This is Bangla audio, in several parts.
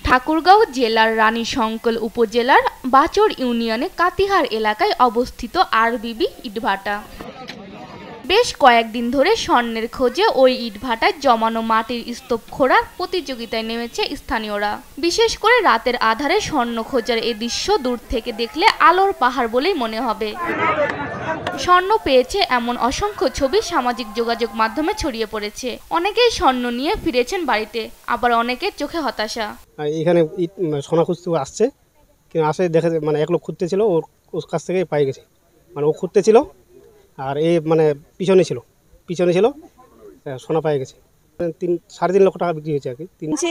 ঠাকুরগাঁও জেলার রানীশংকল উপজেলার বাচর ইউনিয়নে কাতিহার এলাকায় অবস্থিত আরবিবি ইটভাটা। বেশ কয়েকদিন ধরে স্বর্ণের খোঁজে ওই ইটভাটায় জমানো মাটির স্তূপ খোঁড়ার প্রতিযোগিতায় নেমেছে স্থানীয়রা। বিশেষ করে রাতের আধারে স্বর্ণ খোঁজার এ দৃশ্য দূর থেকে দেখলে আলোর পাহাড় বলেই মনে হবে। স্বর্ণ পেয়েছে এমন অসংখ্য ছবি সামাজিক যোগাযোগ মাধ্যমে ছড়িয়ে পড়েছে। অনেকেই স্বর্ণ নিয়ে ফিরেছেন বাড়িতে, আবার অনেকের চোখে হতাশা। এখানে সোনা খুঁজতে আসছে, কিন্তু আসে দেখে মানে এক লোক খুঁজতে ছিল, ওর কাছ থেকে পাই গেছে। মানে ও খুঁজতে ছিল আর এ মানে পিছনে ছিল সোনা পাই গেছে। 3.5 লক্ষ টাকা বিক্রি হয়েছে আর কি।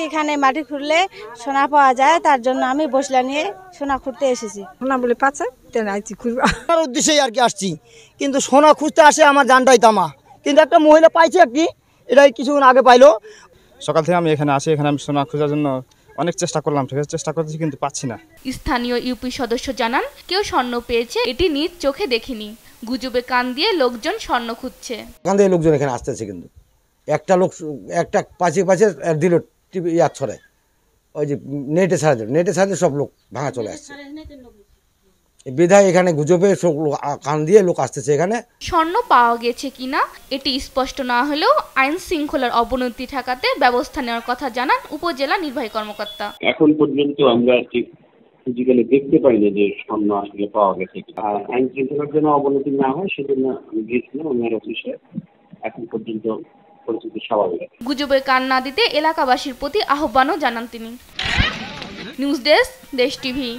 এখানে মাটি খুঁড়লে সোনা পাওয়া যায়, তার জন্য আমি বসলা নিয়ে সোনা খুঁড়তে এসেছি। সোনা বলে পাচ্ছে আমার উদ্দেশ্যেই আর কি আসছি, কিন্তু সোনা খুঁজতে আসে আমার জানটাই তামা। কিন্তু একটা মহিলা পাইছে আর কি, এটাই কিছুক্ষণ আগে পাইলো। সকাল থেকে আমি এখানে আসি, এখানে আমি সোনা খোঁজার জন্য অনেক চেষ্টা করলাম, ঠিক আছে, চেষ্টা করছি কিন্তু পাচ্ছি না। স্থানীয় ইউপি সদস্য জানান, কেউ স্বর্ণ পেয়েছে এটি নিজ চোখে দেখিনি। গুজবে কান দিয়ে লোকজন স্বর্ণ খুঁজছে। কান দিয়ে লোকজন এখানে আসতেছে, কিন্তু একটা পাঁচে দিল ইয়াদ ছড়ে, ওই যে নেটে ছাড়া সব লোক ভাঙা চলে আসছে। বিধায় এখানে গুজবে সব কান দিয়ে লোক আসতেছে। এখানে স্বর্ণ পাওয়া গেছে কিনা এটি স্পষ্ট না হলেও আইন শৃঙ্খলার অবনতি ঠেকাতে ব্যবস্থা নেওয়ার কথা জানান উপজেলা নির্বাহী কর্মকর্তা। এখন পর্যন্ত আমরা ঠিক ফিজিক্যালি দেখতে পাই না যে স্বর্ণ আসলে পাওয়া গেছে। আইন শৃঙ্খলার জন্য অবনতি না হয় সেজন্য আমি গিয়েছিলাম ওনার অফিসে। এখন পর্যন্ত পরিস্থিতি স্বাভাবিক। গুজবে কান না দিতে এলাকাবাসীর প্রতি আহ্বানও জানান তিনি। নিউজ ডেস্ক, দেশ টিভি।